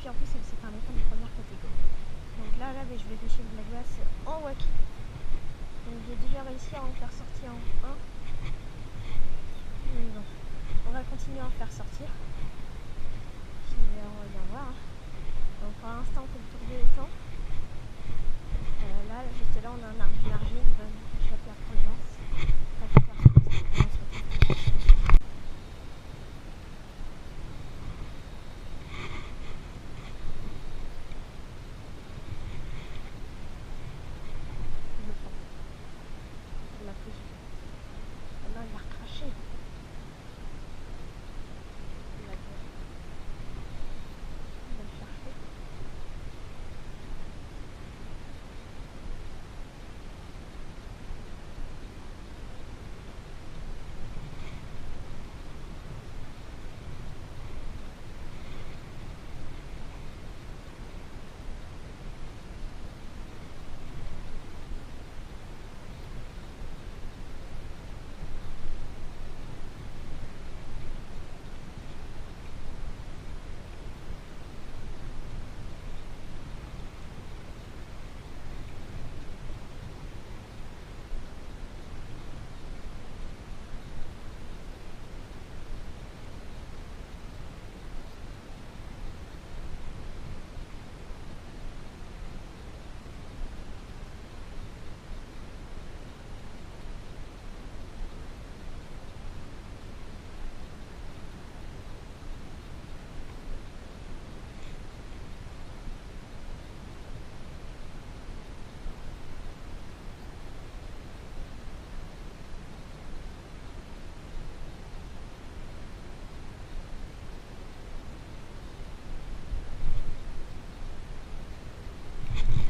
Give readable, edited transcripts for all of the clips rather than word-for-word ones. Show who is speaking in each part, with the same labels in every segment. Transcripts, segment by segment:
Speaker 1: puis en plus c'est un étang de première catégorie. Donc là je vais pêcher le black bass en waki. Donc j'ai déjà réussi à en faire sortir en 1. Mais bon, on va continuer à en faire sortir. Puis on va bien voir. Donc pour l'instant on fait le tour de l'étang. Là, juste là, on a un arbre du margin, il va nous échapper à Providence. Il l'a pris. Maintenant, il va recracher. Il va le chercher.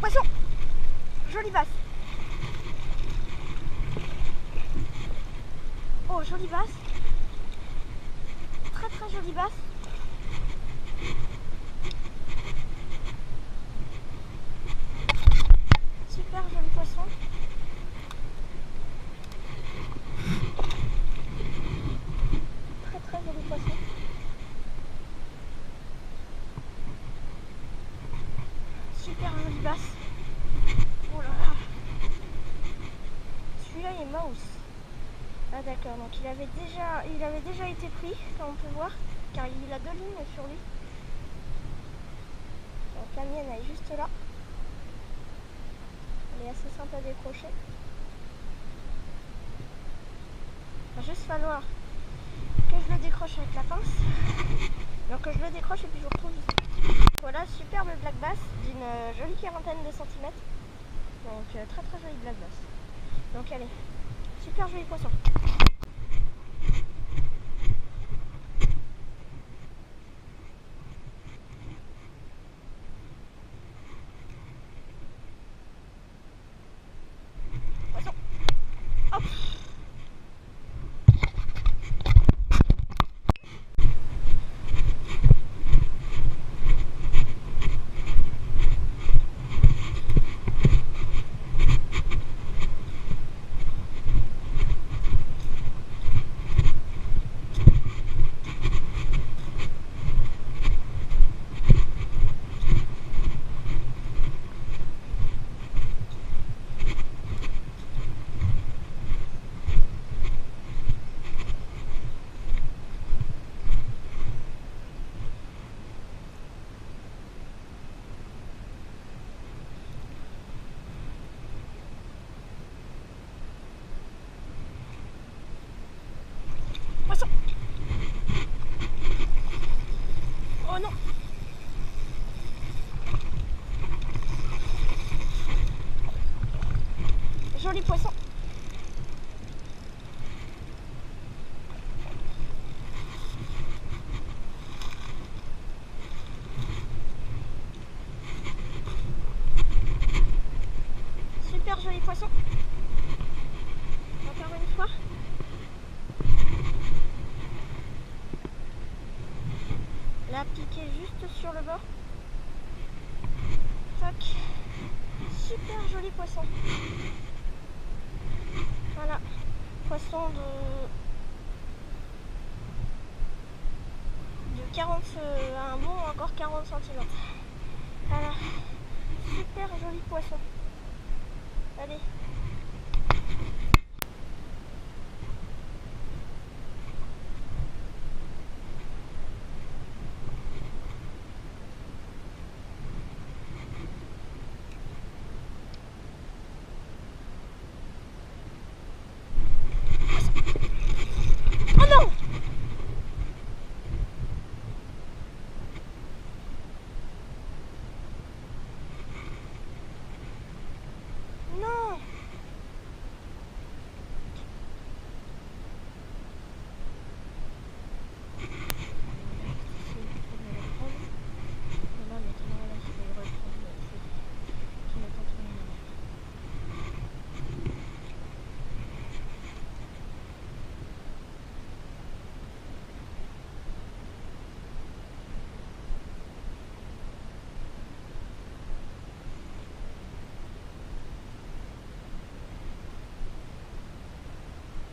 Speaker 1: Poisson! Jolie basse! Oh, jolie basse! Très très jolie basse! Super joli poisson! Très très joli poisson! Super jolie basse! Oh là là! Celui-là il est mouse. Ah d'accord, donc il avait déjà été pris, comme on peut voir, car il a 2 lignes sur lui. Donc la mienne elle est juste là. Elle est assez simple à décrocher. Il va juste falloir que je le décroche avec la pince. Donc je le décroche et puis je vous retrouve ici. Voilà, superbe black bass d'une jolie quarantaine de centimètres. Donc très très jolie black bass. Donc allez, super joli poisson. Poisson. Hop. Poisson. Oh non. Joli poisson. Super joli poisson. Encore une fois. La piqué juste sur le bord. Tac. Super joli poisson. Voilà. Poisson de un bon encore 40 cm. Voilà, super joli poisson. Allez. Oh non! Non!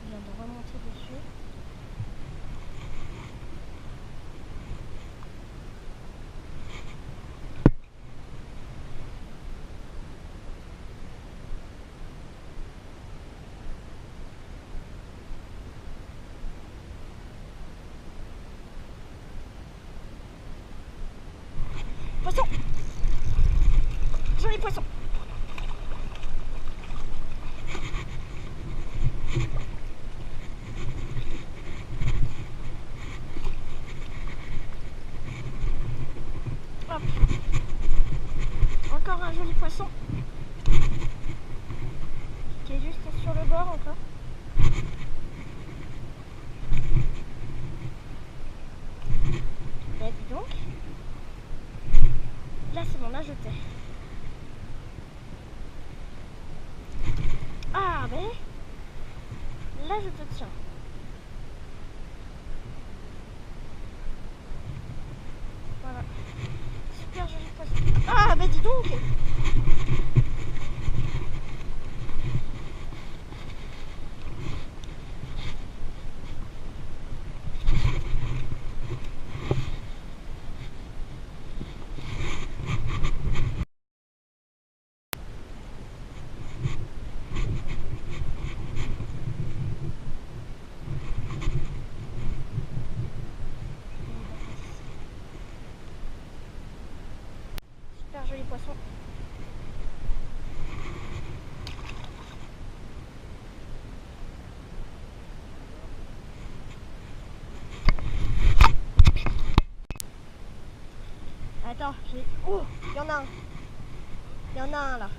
Speaker 1: De remonter dessus. Poisson! Joli poisson! Hop. Encore un joli poisson qui est juste sur le bord encore. Bah dis donc. Là c'est bon, là je t'ai. Ah ben là je te tiens. Voilà. Super joli poisson. Ah bah dis donc. Super joli poisson. Attends, j'ai... Oh, il y en a un. Il y en a un là.